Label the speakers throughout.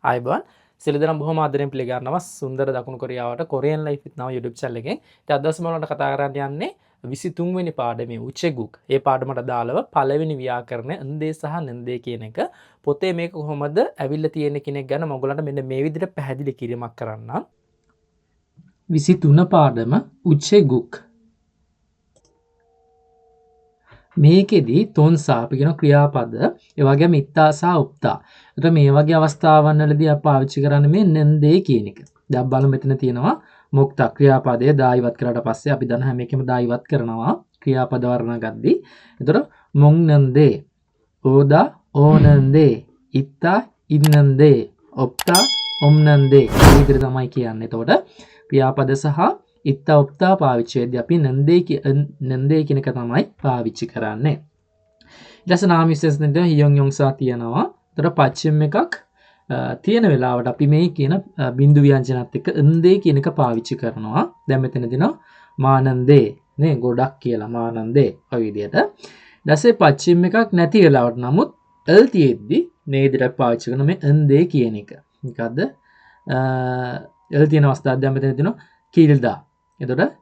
Speaker 1: ආයිබෝන් සියලු දෙනා බොහොම ආදරෙන් පිළිගන්නවා සුන්දර දකුණු කොරියාවට කොරියන් ලයිෆ් විත් නව YouTube channel එකෙන්. ඉතින් අද දවසේ මම ඔයාලට කතා කරන්න යන්නේ 23 වෙනි පාඩමේ උචෙගුක්. ඒ පාඩමට අදාළව පළවෙනි ව්‍යාකරණ න්දේ සහ නන්දේ කියන එක පොතේ මේක කොහොමද ඇවිල්ලා තියෙන කෙනෙක් ගැන මම ඔයගලන්ට මෙන්න මේ විදිහට පැහැදිලි කිරීමක් කරන්නම්. 23 පාඩම උචෙගුක්. මේකෙදි තොන්සා අපි කියන ක්‍රියාපද ඒ වගේම ඉත්තා සහ උප්තා. ඒතර මේ වගේ අවස්ථාවන් වලදී අපි පාවිච්චි කරන්නේ මේ නන්දේ කියන එක. දැන් බලමු මෙතන තියෙනවා මුක්ත ක්‍රියාපදයේ දායිවත් කරලා පස්සේ අපි දන්න හැම එකම දායිවත් කරනවා ක්‍රියාපද වර්ණ ගද්දී. ඒතර මොන් නන්දේ, ඕදා ඕනන්දේ, ඉත්තා ඉන්නන්දේ, උප්තා ඔම්නන්දේ. මේ විදිහට තමයි කියන්නේ. එතකොට ක්‍රියාපද සහ ඉත්තා උප්තා පාවිච්චි වෙද්දී අපි නන්දේ කියන එක තමයි පාවිච්චි කරන්නේ. ඊට පස්සේ නාම විශේෂණ දෙනවා හියොන් යොන්සා තියෙනවා. ඒතර පච්චිම එකක් තියෙන වෙලාවට අපි මේ කියන බිඳු ව්‍යංජනත් එක්ක න්දේ කියන එක පාවිච්චි කරනවා. දැන් මෙතන දෙනවා මානන්දේ නේ ගොඩක් කියලා මානන්දේ ඔය විදිහට. ඊට පස්සේ පච්චිම එකක් නැති වෙලාවට නමුත් ල් තියෙද්දි මේ විදිහට පාවිච්චි කරන මේ න්දේ කියන එක. මොකද්ද? ල් තියෙන අවස්ථාවක් දැන් මෙතන දෙනවා කිල්දා. එතකොට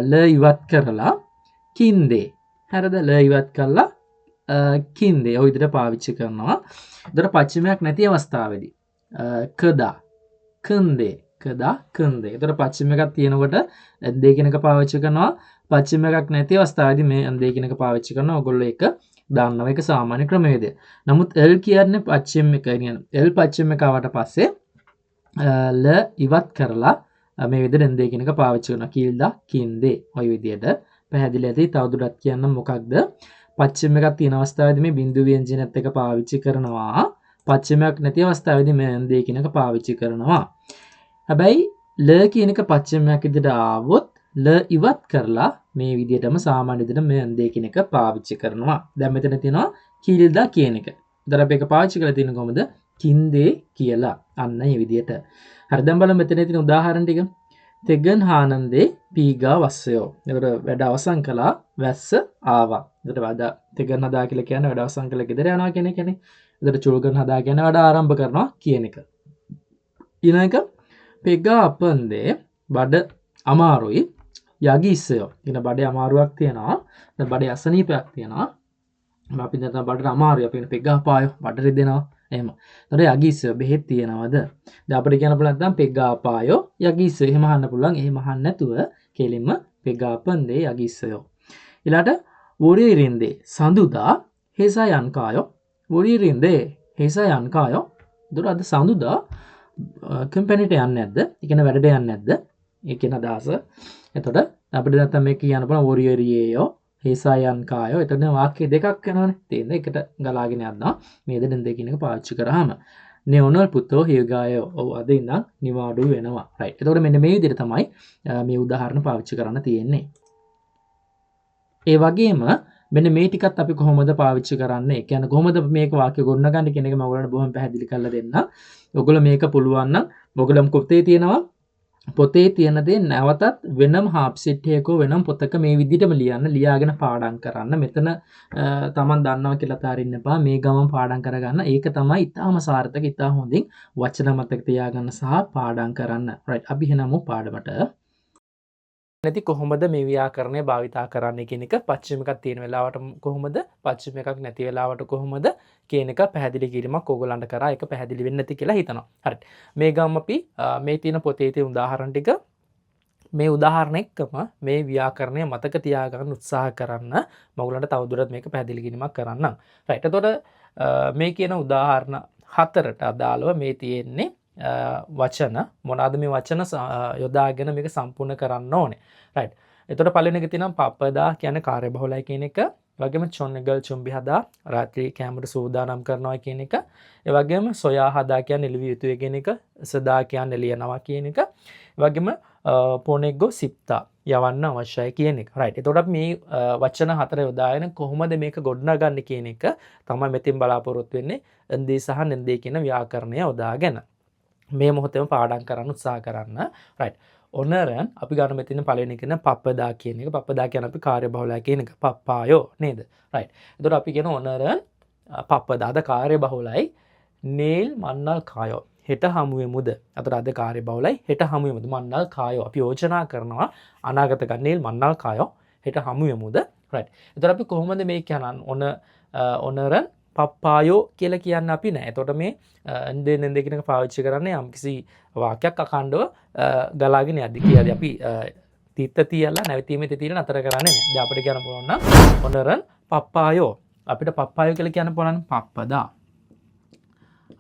Speaker 1: ල ඉවත් කරලා කින්දේ. හරිද? ල ඉවත් කරලා කින්දේ ඔය විදිහට පාවිච්චි කරනවා. එතකොට පච්චිමයක් නැති අවස්ථාවේදී කදා කන්දේ කදා කන්දේ. එතකොට පච්චිම එකක් තියෙනකොට දෙය කියන එක පාවිච්චි කරනවා. පච්චිම එකක් නැති අවස්ථාවේදී මේ දෙය කියන එක පාවිච්චි කරනවා. ඔයගොල්ලෝ ඒක දන්නවා. ඒක සාමාන්‍ය ක්‍රමවේදය. නමුත් L කියන්නේ පච්චිම එක කියන්නේ L පච්චිම එක ආවට පස්සේ ල ඉවත් කරලා මේ විදිහට දෙය කියන එක පාවිච්චි කරනවා. කිල්දා කින්දේ ඔය විදිහට පැහැදිලි ඇති. තවදුරටත් කියන්න මොකක්ද? පච්චිම එකක් තියෙන අවස්ථාවේදී මේ බිඳු ව්‍යංජනයත් එක පාවිච්චි කරනවා. පච්චිමයක් නැති අවස්ථාවේදී මේ න්දේ කියන එක පාවිච්චි කරනවා. හැබැයි ල කියන එක පච්චිමයක් විදිහට ආවොත් ල ඉවත් කරලා මේ විදිහටම සාමාන්‍ය විදිහට මේ න්දේ කියන එක පාවිච්චි කරනවා. දැන් මෙතන තියෙනවා කිල්දා කියන එක. ඉතින් අපි ඒක පාවිච්චි කරලා තියෙන කොහොමද? කින්දේ කියලා. අන්න මේ විදිහට. හරි දැන් බලමු මෙතන තියෙන උදාහරණ ටික. තෙගන් හානන්දේ පීගා වස්සයෝ. ඒකට වැඩ අවසන් කළා වැස්ස ආවා. ඒකට වැඩ තෙගන් හදා කියලා කියන්නේ වැඩ අවසන් කළා ගෙදර යනවා කියන එකනේ. ඒකට චුල්ගන් හදා කියන්නේ වැඩ ආරම්භ කරනවා කියන එක. ඊළඟ පෙගා අපන්දේ බඩ අමාරුයි යගිස්සයෝ. කියන බඩේ අමාරුවක් තියෙනවා. දැන් බඩේ අසනීපයක් තියෙනවා. අපි දැන් බඩට අමාරුයි අපි පෙගා පායෝ බඩ රිදෙනවා. එහෙම. ඒතර යගිස්සයෝ බෙහෙත් තියනවද? දැන් අපිට කියන්න පුළුවන් නැත්නම් පෙග්ගාපායෝ යගිස්සයෝ එහෙම අහන්න පුළුවන්. එහෙම අහන්න නැතුව කෙලින්ම පෙග්ගාපන්දේ යගිස්සයෝ. ඊළාට වොරිරින්දේ සඳුදා හේසා යන්කායෝ. වොරිරින්දේ හේසා යන්කායෝ. ඒතර අද සඳුදා කම්පැනිට යන්නේ නැද්ද? ඒ කියන්නේ වැඩට යන්නේ නැද්ද? ඒ කියන අදහස. එතකොට අපිට නැත්නම් මේක කියන්න පුළුවන් වොරිරියේයෝ හේසා යන්කායෝ. එතන වාක්‍ය දෙකක් වෙනවනේ. තේින්ද? එකට ගලාගෙන යනවා. මේ දෙන්න දෙකින් එක පාවිච්චි කරාම නෙවනල් පුතෝ හියගායෝ. ඔව් අද ඉඳන් නිවාඩු වෙනවා. රයිට්. එතකොට මෙන්න මේ විදිහට තමයි මේ උදාහරණ පාවිච්චි කරන්න තියෙන්නේ. ඒ වගේම මෙන්න මේ ටිකත් අපි කොහොමද පාවිච්චි කරන්නේ? ඒ කියන්නේ කොහොමද මේක වාක්‍ය ගොඩනගන්නේ කියන එක මම ඔයගලන්ට බොහොම පැහැදිලි කරලා දෙන්නම්. ඔයගොල්ලෝ මේක පුළුවන් නම් ඔයගොල්ලෝ පොතේ තියෙනවා. පොතේ තියෙන දේ නැවතත් වෙනම හාප්සෙට් එකකෝ වෙනම පොතක මේ විදිහටම ලියන්න ලියාගෙන පාඩම් කරන්න. මෙතන තමන් දන්නවා කියලා තාරින්න එපා. මේ ගමන් පාඩම් කරගන්න. ඒක තමයි ඊටාම සාර්ථක ඊටා හොඳින් වචන මතක තියාගන්න සහ පාඩම් කරන්න. රයිට්. අපි එහෙනම් පාඩමට නැති කොහොමද මේ ව්‍යාකරණය භාවිතා කරන්නේ කියන එක පච්චිම එකක් තියෙන වෙලාවට කොහොමද පච්චිම එකක් නැති වෙලාවට කොහොමද කියන එක පැහැදිලි කිරීමක් ඕගොල්ලන්ට කරා. ඒක පැහැදිලි වෙන්නේ නැති කියලා හිතනවා. හරියට. මේ ගාම අපි මේ තියෙන පොතේ තියෙන උදාහරණ ටික මේ උදාහරණ එක්කම මේ ව්‍යාකරණය මතක තියාගන්න උත්සාහ කරන්න මම ඔයගොල්ලන්ට තවදුරටත් මේක පැහැදිලි කිරීමක් කරන්නම්. රයිට්. එතකොට මේ කියන උදාහරණ හතරට අදාළව මේ තියෙන්නේ වචන මොනවාද මේ වචන යොදාගෙන මේක සම්පූර්ණ කරන්න ඕනේ. රයිට්. එතකොට පළවෙනි එක තියෙනවා පපදා කියන්නේ කාර්යබහුලයි කියන එක. ඒ වගේම චොන්නගල් චුම්බි හදා රාත්‍රී කැමරට සූදානම් කරනවා කියන එක. ඒ වගේම සොයා හදා කියන්නේ එළවිය යුතුය කියන එක. සදා කියන්නේ ලියනවා කියන එක. ඒ වගේම පොනෙග්ගෝ සිප්තා යවන්න අවශ්‍යයි කියන එක. රයිට්. එතකොට මේ වචන හතර යොදාගෙන කොහොමද මේක ගොඩනගන්නේ කියන එක තමයි මෙතින් බලාපොරොත්තු වෙන්නේ. න්දේ සහ නන්දේ කියන ව්‍යාකරණය යොදාගෙන. මේ මොහොතේම පාඩම් කරන්න උත්සාහ කරන්න. රයිට්. ඔනරන් අපි ගන්න මෙතන පළවෙනි කියන පප්පදා කියන එක. පප්පදා කියන අපි කාර්යබහුලයි කියන එක. පප්පායෝ නේද? රයිට්. එතකොට අපි කියන ඔනරන් පප්පදාද කාර්යබහුලයි නේල් මන්නල් කායෝ. හෙට හමුවෙමුද. අතට අද කාර්ය බහුලයි හෙට හමුවෙමුද. මන්නල් කායෝ අපි යෝජනා කරනවා අනාගත ගන්නේල් මන්නල් කායෝ හෙට හමුවෙමුද. රයිට්. එතකොට අපි කොහොමද මේ කියනන් ඔනරන් පප්පායෝ කියලා කියන්න අපි නෑ. එතකොට මේ දෙන්න දෙකිනක පාවිච්චි කරන්නේ යම්කිසි වාක්‍යයක් අඛණ්ඩව ගලාගෙන යද්දි කියලාදී අපි තිත්ත තියලා නැවතීමේ තිතීල නතර කරන්නේ නෑ. දැන් අපිට කියන්න පුළුවන් නම් ඔනරන් පප්පායෝ අපිට පප්පායෝ කියලා කියන්න පුළුවන් පප්පදා.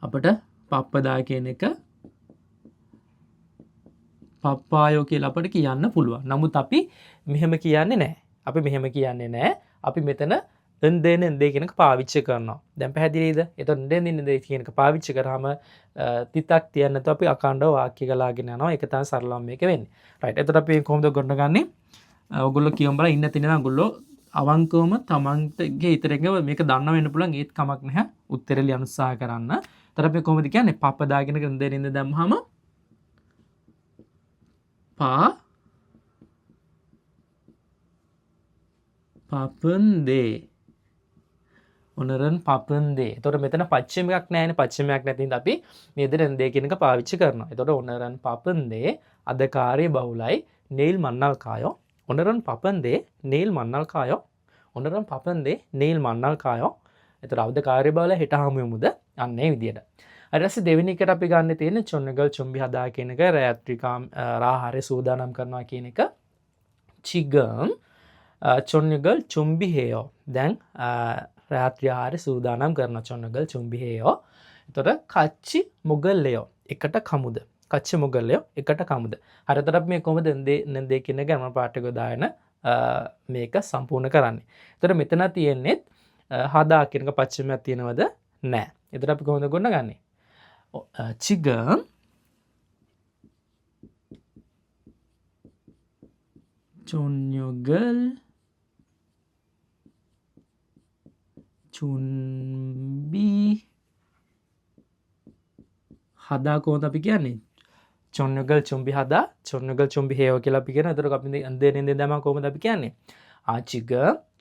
Speaker 1: අපිට පප්පදා කියන එක පප්පායෝ කියලා අපිට කියන්න පුළුවන්. නමුත් අපි මෙහෙම කියන්නේ නෑ. අපි මෙහෙම කියන්නේ නෑ. අපි මෙතන දෙන දෙකනක පාවිච්චි කරනවා. දැන් පැහැදිලිද? එතකොට දෙන දෙක කියනක පාවිච්චි කරාම තිතක් තියන්න නැතුව අපි අඛණ්ඩව වාක්‍ය ගලාගෙන යනවා. ඒක තමයි සරලවම මේක වෙන්නේ. රයිට්. එතකොට අපි කොහොමද ගොඩනගන්නේ? ඔයගොල්ලෝ කියමු බලන්න ඉන්න තියෙනවා ඔයගොල්ලෝ අවංකවම තමන්ගේ ඉතරෙක මේක දන්න වෙන්න පුළුවන් ඒත් කමක් නැහැ. උත්තරේ ලියන්න උත්සාහ කරන්න. එතකොට අපි කොහොමද කියන්නේ? පපදාගෙන දෙනින්ද දැම්මහම පපන්දේ ඔනරන් පපන්දේ. එතකොට මෙතන පච්චමයක් නැහැනේ. පච්චමයක් නැති හින්දා අපි මේ දෙන දෙක කියන එක පාවිච්චි කරනවා. එතකොට ඔනරන් පපන්දේ අද කාර්ය බහුලයි නෙයිල් මන්නල් කායෝ. ඔනරන් පපන්දේ නෙයිල් මන්නල් කායෝ. ඔනරන් පපන්දේ නෙයිල් මන්නල් කායෝ. එතකොට අවද කාර්ය බහුලයි හෙට හමුවෙමුද? අන්න ඒ විදියට. ඊට පස්සේ දෙවෙනි එකට අපි ගන්න තියෙන්නේ චොන්නගල් චුම්බි හදා කියන එක රාත්‍රිකා රාහාරේ සූදානම් කරනවා කියන එක. චිගම් චොන්නගල් චුම්බි හේයෝ. දැන් රාත්‍රී ආහාර සූදානම් කරන චොන්නගල් චුම්බි හේයෝ. එතකොට කච්චි මුගල්ලයෝ එකට කමුද. කච්චි මුගල්ලයෝ එකට කමුද. හරියට අපි මේ කොහොමද දෙන්නේ කියන ගමන පාඩක දායන මේක සම්පූර්ණ කරන්නේ. එතකොට මෙතන තියෙන්නේ හදා කියන එක පච්චමයක් තියෙනවද? නැහැ. එතකොට අපි කොහොමද ගොඩනගන්නේ? චිගම් චොන්නගල් චුම්බි හදා කොහොමද අපි කියන්නේ? චොන්නගල් චුම්බි හදා චොන්නගල් චුම්බි හේව කියලා අපි කියනවා. එතකොට අපි දෙන්නේ දැම කොහොමද අපි කියන්නේ? ආචිග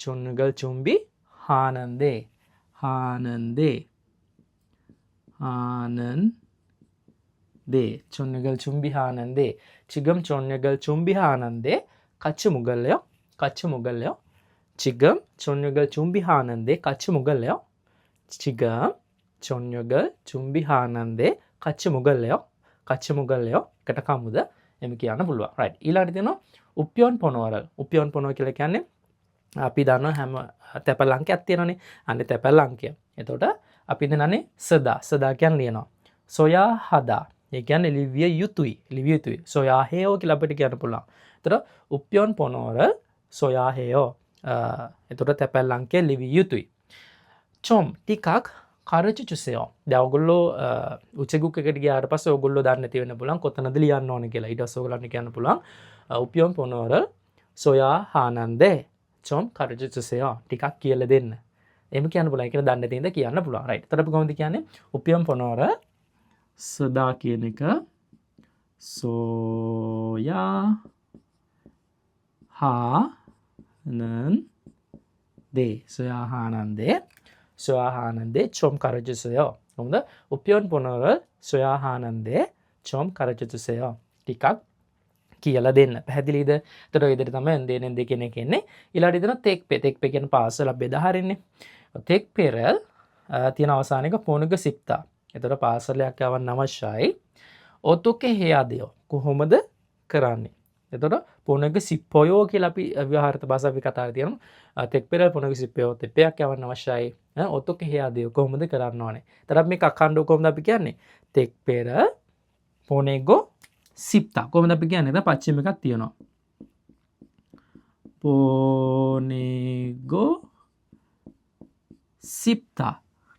Speaker 1: චොන්නගල් චුම්බි හානන්දේ හානන්දේ ආනන්දේ චොන්නගල් චුම්බි හානන්දේ චිගම් චොන්නගල් චුම්බි හානන්දේ කච්ච මුගල්ලයෝ කච්ච මුගල්ලයෝ චිගම් චොන්නගල් චුම්බි හානන්දේ කච්ච මුගල්ලයෝ චිගම් චොන්නගල් චුම්බි හානන්දේ කච්ච මුගල්ලයෝ කච්ච මුගල්ලයෝ එකට කමුද එම කියන්න පුළුවන්. රයිට්. ඊළඟට තියෙනවා උප්පියොන් පොනවරල්. උප්පියොන් පොනව කියලා කියන්නේ අපි දන්නවා හැම තැපැල් අංකයක් තියෙනවනේ. අනේ තැපැල් අංකය. එතකොට අපි දන්නනේ සදා කියන්නේ ලියනවා. සොයා හදා. ඒ කියන්නේ ලිවිය යුතුයි. ලිවිය යුතුයි. සොයා හේයෝ කියලා අපිට කියන්න පුළුවන්. එතකොට උප්පියොන් පොනවරල් සොයා හේයෝ. එතකොට තැපැල් අංකය ලිවිය යුතුයි. චොම් ටිකක් කරචු චුසයෝ. දැන් ඔයගොල්ලෝ උචෙගුක් එකට ගියාට පස්සේ ඔයගොල්ලෝ දන්නේ නැති වෙන්න පුළුවන් කොතනද ලියන්න ඕනේ කියලා. ඊට පස්සේ ඔයගොල්ලන්ට කියන්න පුළුවන් උප්පියොන් පොනවරල් සොයා හානන්දේ චොම් කරචු චුසයෝ. ටිකක් කියලා දෙන්න. එහෙම කියන්න පුළුවන්. ඒක දන්නේ නැති හින්දා කියන්න පුළුවන්. රයිට්. එතකොට අපි කොහොමද කියන්නේ? උප්පියොන් පොනවරල් සදා කියන එක සෝයා හානන්දේ සොයා හානන්දේ සොයා හානන්දේ චොම් කරජුසයෝ. කොහොමද? උප්පියොන් පොනවරල් සොයා හානන්දේ චොම් කරජුසයෝ. ටිකක් කියලා දෙන්න. පැහැදිලිද? එතකොට ඔය විදිහට තමයි දෙනෙන් දෙකෙන් එන්නේ. ඊළඟට දෙන තෙක්පේ කියන පාසල බෙදා හරින්නේ. තෙක්පෙරල් තියෙන අවසානයක පොණුක සිප්තා. එතකොට පාසලයක් යවන්න අවශ්‍යයි. ඔතොකේ හේයදයෝ කොහොමද කරන්නේ? එතකොට පොණුක සිප්පොයෝ කියලා අපි ව්‍යවහාරික භාෂාව අපි කතා කරලා තියෙනවා. තෙක්පෙරල් පොණුක සිප්පොයෝ තෙපයක් යවන්න අවශ්‍යයි. ඔතොකේ හේයදයෝ කොහොමද කරන්න ඕනේ? එතකොට මේක අඛණ්ඩව කොහොමද අපි කියන්නේ? තෙක්පෙරල් පොණෙගෝ සිප්තා කොහොමද අපි කියන්නේ? එතන පච්චිම එකක් තියෙනවා. පොණෙගෝ සිප්තා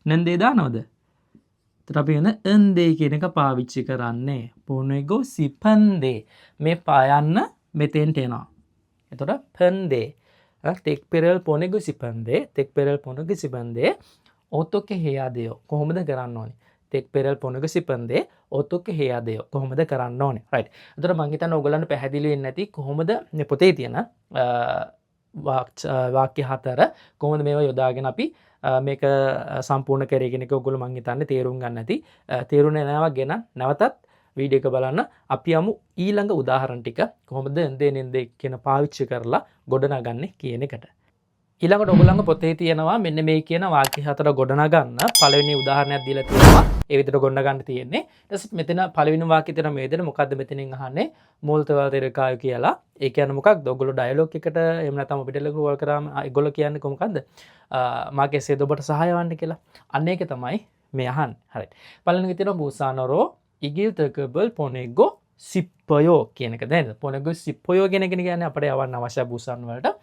Speaker 1: නන්දේ දානවද? එතකොට අපි එන එන්දේ කියන එක පාවිච්චි කරන්නේ. පොණෙගෝ සිපන්දේ මේ පායන්න මෙතෙන්ට එනවා. එතකොට පන්දේ තෙක්පෙරල් පොණෙගෝ සිපන්දේ තෙක්පෙරල් පොණෙගෝ සිපන්දේ ඔතොකේ හේයදයෝ කොහොමද කරන්න ඕනේ? තෙක්පෙරල් පොණෙගෝ සිපන්දේ ඔතොකේ හේයදයෝ කොහොමද කරන්න ඕනේ? රයිට්. එතකොට මම හිතන්නේ ඔයගොල්ලන්ට පැහැදිලි වෙන්නේ නැති කොහොමද මේ පොතේ තියෙන වාක්‍ය හතර කොහොමද මේවා යොදාගෙන අපි මේක සම්පූර්ණ කරේ කියන එක ඔයගොල්ලෝ මං හිතන්නේ තේරුම් ගන්න ඇති. තේරුනේ නැවා ගෙන නැවතත් වීඩියෝ එක බලන්න. අපි යමු ඊළඟ උදාහරණ ටික කොහොමද එන්දේ කියන පාවිච්චි කරලා ගොඩනගන්නේ කියන එකට. ඊළඟට ඔයගොල්ලන්ගේ පොතේ තියෙනවා මෙන්න මේ කියන වාක්‍ය හතර ගොඩනගන්න පළවෙනි උදාහරණයක් දීලා තියෙනවා. ඒ විදිහට ගොඩනගන්න තියෙන්නේ. ඊට පස්සේ මෙතන පළවෙනි වාක්‍යය තියෙන මේ දෙන මොකද්ද මෙතනින් අහන්නේ මූලතවාදේරකාය කියලා. ඒ කියන්නේ මොකක්ද? ඔයගොල්ලෝ ඩයලොග් එකට එහෙම නැත්නම් අපිට ලකුවල් කරාම ඒගොල්ලෝ කියන්නේ කොහොමද? මාගේ සේද ඔබට සහාය වන්න කියලා. අන්න ඒක තමයි මේ අහන්නේ. හරි. පළවෙනි තියෙනවා බුසානරෝ ඉගිල්තකබල් පොනෙග්ගෝ සිප්පයෝ කියන එක. දැන් පොනෙග්ගෝ සිප්පයෝ කියන එක කියන්නේ අපිට යවන්න අවශ්‍ය බුසාන් වලට.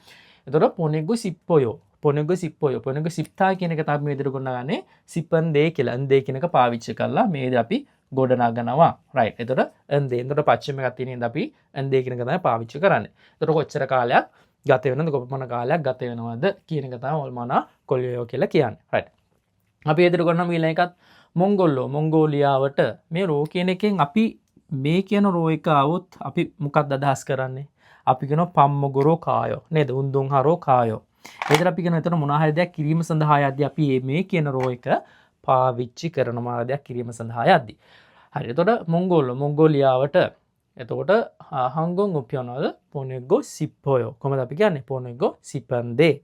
Speaker 1: එතකොට පොනෙග්ගෝ සිප්පයෝ පොනෙග්ගෝ සිප්පයෝ පොනෙග්ගෝ සිප්තා කියන එක තමයි මේ විදිහට ගොඩනගන්නේ සිප්පන්දේ කියලා. අන්දේ කියන එක පාවිච්චි කරලා මේ අපි ගොඩනගනවා. රයිට්. එතකොට අන්දේ. එතකොට පච්චම එකක් තියෙන ඉඳ අපි අන්දේ කියන එක තමයි පාවිච්චි කරන්නේ. එතකොට කොච්චර කාලයක් ගත වෙනවද කොපමණ කාලයක් ගත වෙනවද කියන එක තමයි ඔල්මනා කොල්යෝ කියලා කියන්නේ. රයිට්. අපි එදිර ගොඩනගමු ඊළඟ එකත් මොංගෝලියාවට මේ රෝ කියන එකෙන් අපි මේ කියන රෝ එක આવොත් අපි මොකක්ද අදහස් කරන්නේ? අපි කියන පම්මගොරෝ කායෝ නේද? උන්දුන් හරෝ කායෝ. එතන අපි කියන එතන මොනවා හරි දෙයක් කිරීම සඳහා යද්දී අපි මේ කියන රෝ එක පාවිච්චි කරන මොනවා දෙයක් කිරීම සඳහා යද්දී. හරි. එතකොට මොංගෝලියාවට එතකොට හංගොන් උපයනවද පොනෙග්ගෝ සිප්පොයෝ. කොහමද අපි කියන්නේ? පොනෙග්ගෝ සිපන්දේ.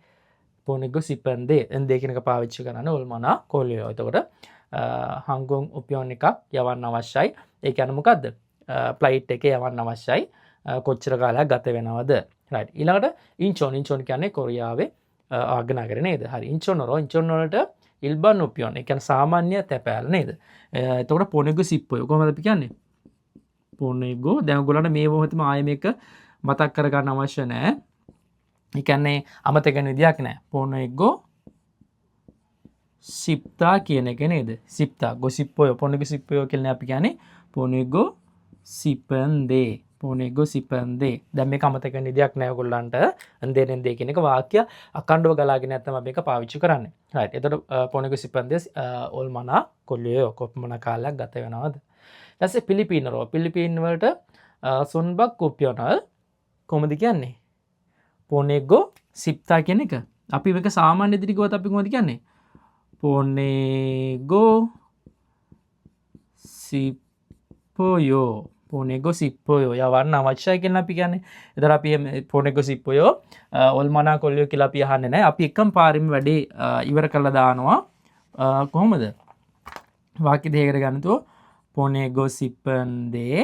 Speaker 1: පොනෙග්ගෝ සිපන්දේ. එන්දේ කියන එක පාවිච්චි කරන්නේ ඔල්මනා කොල්යෝ. එතකොට හංගොන් උපයන එකක් යවන්න අවශ්‍යයි. ඒ කියන්නේ මොකද්ද? ෆ්ලයිට් එකේ යවන්න අවශ්‍යයි. කොච්චර කාලයක් ගත වෙනවද? රයිට්. ඊළඟට ඉන්චොන් කියන්නේ කොරියාවේ ආගනගරේ නේද? හරි. ඉන්චොන් වලට ඉල්බන් උපයන. ඒ කියන්නේ සාමාන්‍ය තැපෑල නේද? එතකොට පොනෙග්ගෝ සිප්පොයෝ. කොහමද අපි කියන්නේ? පොනෙග්ගෝ දැන් ඔයගොල්ලන්ට මේ මොහොතේම ආයෙ මේක මතක් කරගන්න අවශ්‍ය නැහැ. ඒ කියන්නේ අමතක වෙන විදියක් නැහැ. පොනෙග්ගෝ සිප්තා කියන එක නේද? සිප්තා ගොසිප්පොයෝ පොනෙග්ගෝ සිප්පොයෝ කියලා අපි කියන්නේ පොනෙග්ගෝ සිපන්දේ. පොනෙග්ගෝ සිපන්දේ. දැන් මේක අමතක වෙන විදියක් නැහැ ඔයගොල්ලන්ට. එන්දේ කියන එක වාක්‍ය අකණ්ඩව ගලාගෙන නැත්නම් අපි මේක පාවිච්චි කරන්නේ. රයිට්. එතකොට පොනෙග්ගෝ සිපන්දේ ඔල්මනා කොල්ලියෝ කොපමණ කාලයක් ගත වෙනවද? ඊට පස්සේ පිලිපීන වලට සොන්බක් උපයනල් කොහොමද කියන්නේ? පොනෙග්ගෝ සිප්තා කියන එක. අපි මේක සාමාන්‍ය විදිහට කිව්වොත් අපි කොහොමද කියන්නේ? පොනෙග්ගෝ සිප්පොයෝ. පොනෙග්ගෝ සිප්පොයෝ යවන්න අවශ්‍යයි කියලා අපි කියන්නේ. එතන අපි පොනෙග්ගෝ සිප්පොයෝ ඔල්මනා කොල්ලියෝ කියලා අපි අහන්නේ නැහැ. අපි එකම පාරෙම වැඩේ ඉවර කරලා දානවා. කොහොමද? වාක්‍ය දෙකකට ගන්නතෝ පොනෙග්ගෝ සිපන්දේ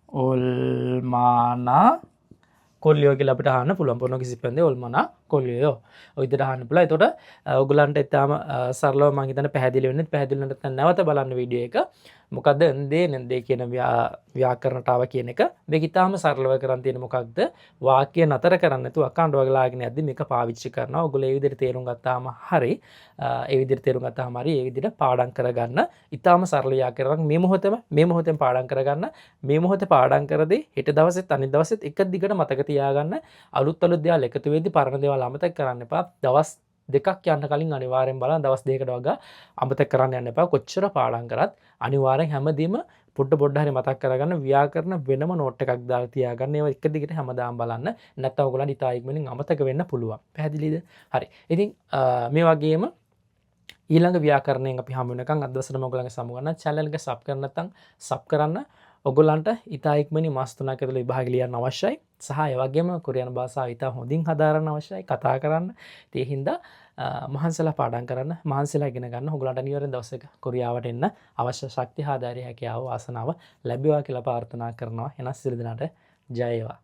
Speaker 1: ඔල්මානා කොල්ලියෝ කියලා අපිට අහන්න පුළුවන්. පොනෙග්ගෝ සිපන්දේ ඔල්මානා කොල්ලියෝ. ඔය විදිහට අහන්න පුළුවන්. එතකොට ඔයගලන්ට ඊටාම සරලව මම හිතන්නේ පැහැදිලි වෙන්නේ. පැහැදිලි නැත්නම් නැවත බලන්න වීඩියෝ එක. මොකද්ද එන්දේ කියන ව්‍යාකරණතාව කියන එක. මේක ඊටාම සරලව කරන් තියෙන මොකක්ද? වාක්‍ය නතර කරන්න නැතුව අකණ්ඩව ගලාගෙන යද්දි මේක පාවිච්චි කරනවා. ඔයගොල්ලෝ ඒ විදිහට තේරුම් ගත්තාම හරි. ඒ විදිහට ඒ විදිහට පාඩම් කරගන්න. ඊටාම සරල ව්‍යාකරණයක් මේ මොහොතෙන් පාඩම් කරගන්න. මේ මොහොතේ පාඩම් කරදී හෙට දවසෙත් අනිත් දවසෙත් එක දිගට මතක තියාගන්න. අලුත් දේවල් එකතු වෙද්දී පරණ දේවල් අමතක කරන්න එපා. දවස් දෙකක් යන්න කලින් අනිවාර්යෙන් බලන්න. දවස් දෙකකට වගා අමතක කරන්න යන්න එපා. කොච්චර පාඩම් කරත් අනිවාර්යෙන් හැමදේම පොඩ හරි මතක් කරගන්න. ව්‍යාකරණ වෙනම නෝට් එකක් දාලා තියාගන්න. ඒවා එක දිගට හැමදාම බලන්න. නැත්නම් ඔයගොල්ලන්ට ඉතා ඉක්මනින් අමතක වෙන්න පුළුවන්. පැහැදිලිද? හරි. ඉතින් මේ වගේම ඊළඟ ව්‍යාකරණයෙන් අපි හමු වෙනකන් අද දවසේම ඔයගොල්ලන්ගේ සමු ගන්න channel එක sub කරන්න නැත්නම් sub කරන්න. ඔයගොල්ලන්ට ඉතා ඉක්මනින් මාස 3ක ඇතුළත විභාග ලියන්න අවශ්‍යයි. සහ ඒ වගේම කොරියානු භාෂාව ඉතා හොඳින් හදාරන්න අවශ්‍යයි. කතා කරන්න. ඒ හින්දා මහන්සිලා පාඩම් කරන්න, මහන්සිලා ඉගෙන ගන්න. ඔයගොල්ලන්ට අනිවාර්යෙන් දවසක කොරියාවට එන්න අවශ්‍ය ශක්තිය හා ධෛර්යය හැකියාව වාසනාව ලැබේවා කියලා ප්‍රාර්ථනා කරනවා. එනස් සියලු දෙනාට ජය වේවා.